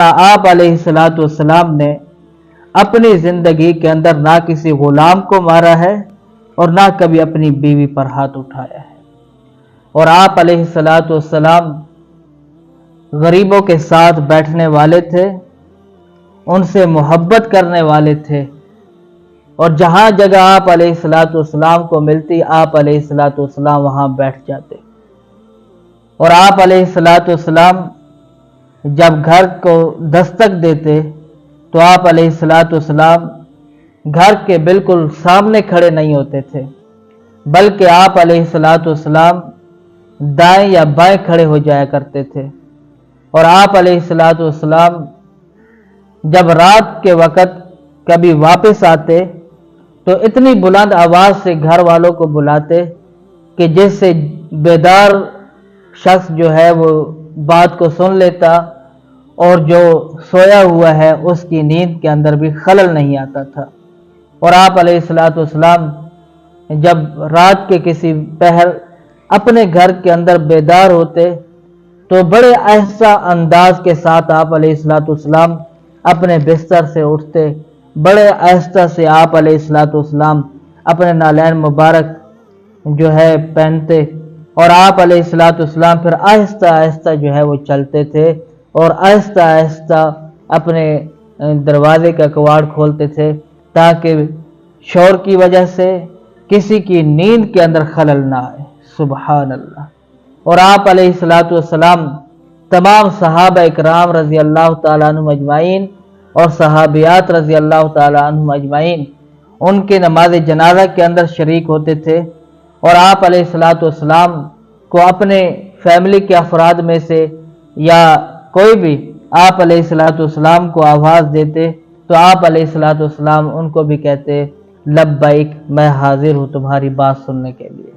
آپ علیہ الصلوۃ والسلام نے اپنی زندگی کے اندر نہ کسی غلام کو مارا ہے اور نہ کبھی اپنی بیوی پر ہاتھ اٹھایا ہے، اور آپ علیہ الصلوۃ والسلام غریبوں کے ساتھ بیٹھنے والے تھے، ان سے محبت کرنے والے تھے، اور جہاں جگہ آپ علیہ الصلوۃ والسلام کو ملتی آپ علیہ الصلوۃ والسلام وہاں بیٹھ جاتے، اور آپ علیہ الصلوۃ والسلام جب گھر کو دستک دیتے تو آپ علیہ الصلوۃ والسلام گھر کے بالکل سامنے کھڑے نہیں ہوتے تھے، بلکہ آپ علیہ الصلوۃ والسلام دائیں یا بائیں کھڑے ہو جایا کرتے تھے، اور آپ علیہ الصلوۃ والسلام جب رات کے وقت کبھی واپس آتے تو اتنی بلند آواز سے گھر والوں کو بلاتے کہ جس سے بیدار شخص جو ہے وہ بات کو سن لیتا، اور جو سویا ہوا ہے اس کی نیند کے اندر بھی خلل نہیں آتا تھا۔ اور آپ علیہ الصلوۃ والسلام جب رات کے کسی پہر اپنے گھر کے اندر بیدار ہوتے تو بڑے آہستہ انداز کے ساتھ آپ علیہ الصلوۃ والسلام اپنے بستر سے اٹھتے، بڑے آہستہ سے آپ علیہ الصلوۃ والسلام اپنے نالین مبارک جو ہے پہنتے، اور آپ علیہ الصلوۃ والسلام پھر آہستہ آہستہ جو ہے وہ چلتے تھے، اور آہستہ آہستہ اپنے دروازے کا کواڑ کھولتے تھے تاکہ شور کی وجہ سے کسی کی نیند کے اندر خلل نہ آئے۔ سبحان اللہ۔ اور آپ علیہ الصلوۃ والسلام تمام صحابہ اکرام رضی اللہ تعالیٰ عنہم اجمعین اور صحابیات رضی اللہ تعالیٰ عنہم اجمعین ان کے نماز جنازہ کے اندر شریک ہوتے تھے، اور آپ علیہ الصلوۃ والسلام کو اپنے فیملی کے افراد میں سے یا کوئی بھی آپ علیہ الصلوۃ والسلام کو آواز دیتے تو آپ علیہ الصلوۃ والسلام ان کو بھی کہتے لبیک، میں حاضر ہوں تمہاری بات سننے کے لیے۔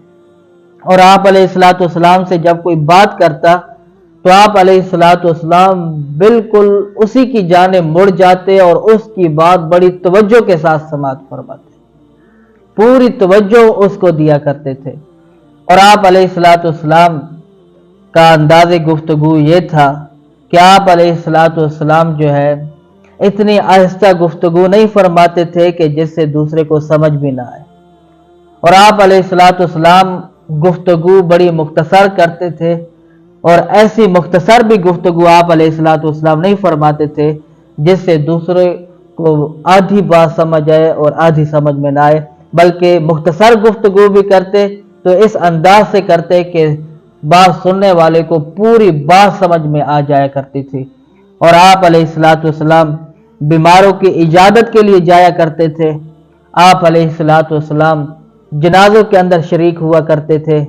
اور آپ علیہ الصلوۃ والسلام سے جب کوئی بات کرتا تو آپ علیہ الصلوۃ والسلام بالکل اسی کی جانب مڑ جاتے اور اس کی بات بڑی توجہ کے ساتھ سماعت فرماتے، پوری توجہ اس کو دیا کرتے تھے۔ اور آپ علیہ الصلوۃ والسلام کا انداز گفتگو یہ تھا کہ آپ علیہ الصلوۃ والسلام جو ہے اتنی آہستہ گفتگو نہیں فرماتے تھے کہ جس سے دوسرے کو سمجھ بھی نہ آئے، اور آپ علیہ الصلوۃ والسلام گفتگو بڑی مختصر کرتے تھے، اور ایسی مختصر بھی گفتگو آپ علیہ الصلوۃ والسلام نہیں فرماتے تھے جس سے دوسرے کو آدھی بات سمجھ آئے اور آدھی سمجھ میں نہ آئے، بلکہ مختصر گفتگو بھی کرتے تو اس انداز سے کرتے کہ بات سننے والے کو پوری بات سمجھ میں آ جایا کرتی تھی۔ اور آپ علیہ الصلوۃ والسلام بیماروں کی عیادت کے لیے جایا کرتے تھے، آپ علیہ الصلوۃ والسلام جنازوں کے اندر شریک ہوا کرتے تھے،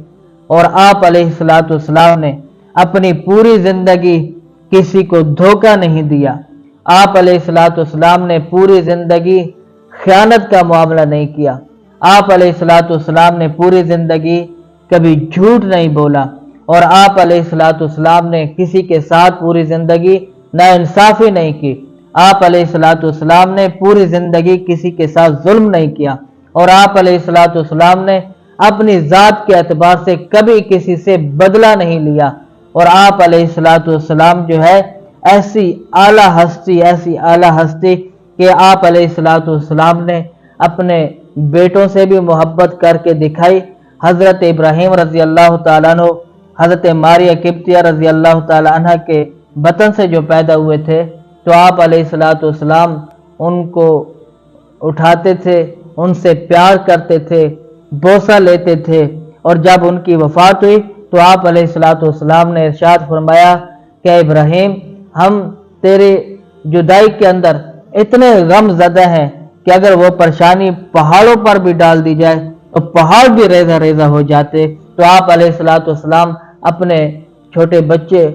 اور آپ علیہ الصلوۃ والسلام نے اپنی پوری زندگی کسی کو دھوکہ نہیں دیا، آپ علیہ الصلوۃ والسلام نے پوری زندگی خیانت کا معاملہ نہیں کیا، آپ علیہ الصلوۃ والسلام نے پوری زندگی کبھی جھوٹ نہیں بولا، اور آپ علیہ الصلوۃ والسلام نے کسی کے ساتھ پوری زندگی ناانصافی نہیں کی، آپ علیہ الصلوۃ والسلام نے پوری زندگی کسی کے ساتھ ظلم نہیں کیا، اور آپ علیہ الصلوۃ والسلام نے اپنی ذات کے اعتبار سے کبھی کسی سے بدلہ نہیں لیا، اور آپ علیہ الصلوۃ والسلام جو ہے ایسی اعلیٰ ہستی کہ آپ علیہ الصلوۃ والسلام نے اپنے بیٹوں سے بھی محبت کر کے دکھائی۔ حضرت ابراہیم رضی اللہ تعالیٰ عنہ حضرت ماریہ قبطیہ رضی اللہ تعالیٰ عنہ کے بطن سے جو پیدا ہوئے تھے تو آپ علیہ الصلوۃ والسلام ان کو اٹھاتے تھے، ان سے پیار کرتے تھے، بوسہ لیتے تھے، اور جب ان کی وفات ہوئی تو آپ علیہ الصلوۃ والسلام نے ارشاد فرمایا کہ ابراہیم ہم تیرے جدائی کے اندر اتنے غم زدہ ہیں کہ اگر وہ پریشانی پہاڑوں پر بھی ڈال دی جائے تو پہاڑ بھی ریزہ ریزہ ہو جاتے۔ تو آپ علیہ الصلوۃ والسلام اپنے چھوٹے بچے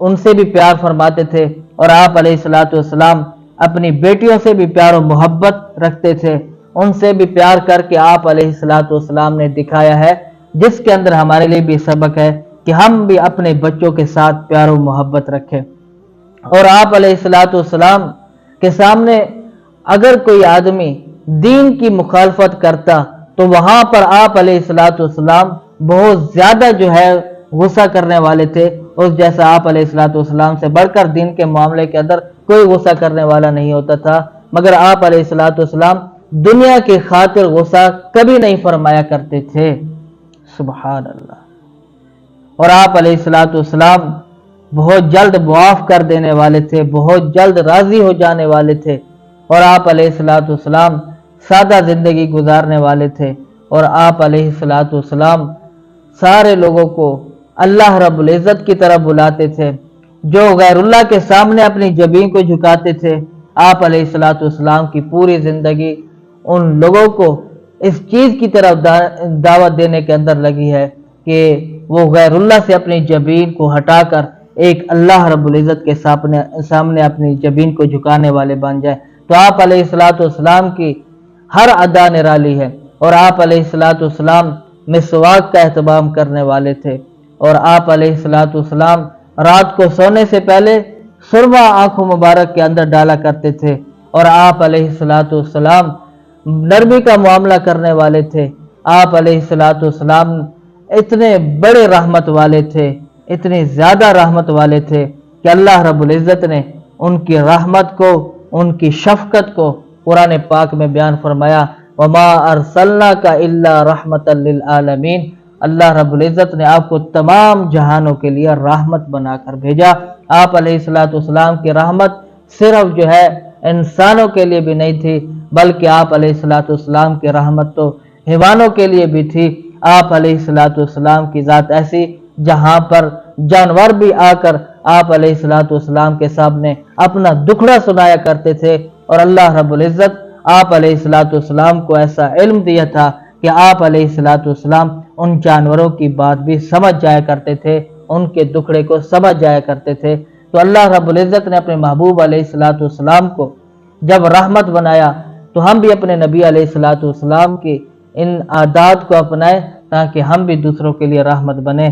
ان سے بھی پیار فرماتے تھے، اور آپ علیہ الصلوۃ والسلام اپنی بیٹیوں سے بھی پیار و محبت رکھتے تھے، ان سے بھی پیار کر کے آپ علیہ الصلوۃ والسلام نے دکھایا ہے، جس کے اندر ہمارے لیے بھی سبق ہے کہ ہم بھی اپنے بچوں کے ساتھ پیار و محبت رکھیں۔ اور آپ علیہ الصلوۃ والسلام کے سامنے اگر کوئی آدمی دین کی مخالفت کرتا تو وہاں پر آپ علیہ الصلوۃ والسلام بہت زیادہ جو ہے غصہ کرنے والے تھے، اس جیسا آپ علیہ السلام سے بڑھ کر دین کے معاملے کے اندر کوئی غصہ کرنے والا نہیں ہوتا تھا، مگر آپ علیہ السلام دنیا کی خاطر غصہ کبھی نہیں فرمایا کرتے تھے۔ سبحان اللہ۔ اور آپ علیہ السلام بہت جلد معاف کر دینے والے تھے، بہت جلد راضی ہو جانے والے تھے، اور آپ علیہ السلام سادہ زندگی گزارنے والے تھے، اور آپ علیہ السلام سارے لوگوں کو اللہ رب العزت کی طرف بلاتے تھے۔ جو غیر اللہ کے سامنے اپنی جبین کو جھکاتے تھے، آپ علیہ السلام کی پوری زندگی ان لوگوں کو اس چیز کی طرف دعوت دینے کے اندر لگی ہے کہ وہ غیر اللہ سے اپنی جبین کو ہٹا کر ایک اللہ رب العزت کے سامنے اپنی جبین کو جھکانے والے بن جائے۔ تو آپ علیہ السلام کی ہر ادا نرالی ہے، اور آپ علیہ السلام مسواک کا اہتمام کرنے والے تھے، اور آپ علیہ السلام رات کو سونے سے پہلے سرما آنکھوں مبارک کے اندر ڈالا کرتے تھے، اور آپ علیہ السلام نرمی کا معاملہ کرنے والے تھے۔ آپ علیہ السلام اتنے بڑے رحمت والے تھے، اتنی زیادہ رحمت والے تھے کہ اللہ رب العزت نے ان کی رحمت کو، ان کی شفقت کو قرآن پاک میں بیان فرمایا، وَمَا أَرْسَلْنَاكَ إِلَّا رَحْمَةً لِلْعَالَمِينَ۔ اللہ رب العزت نے آپ کو تمام جہانوں کے لیے رحمت بنا کر بھیجا۔ آپ علیہ السلام کی رحمت صرف جو ہے انسانوں کے لیے بھی نہیں تھی، بلکہ آپ علیہ السلام کی رحمت تو حیوانوں کے لیے بھی تھی۔ آپ علیہ السلام کی ذات ایسی جہاں پر جانور بھی آ کر آپ علیہ السلام کے سامنے اپنا دکھڑا سنایا کرتے تھے، اور اللہ رب العزت آپ علیہ السلام کو ایسا علم دیا تھا کہ آپ علیہ السلام ان جانوروں کی بات بھی سمجھ جایا کرتے تھے، ان کے دکھڑے کو سمجھ جایا کرتے تھے۔ تو اللہ رب العزت نے اپنے محبوب علیہ السلام کو جب رحمت بنایا، تو ہم بھی اپنے نبی علیہ السلام کی ان عادات کو اپنائیں تاکہ ہم بھی دوسروں کے لیے رحمت بنیں۔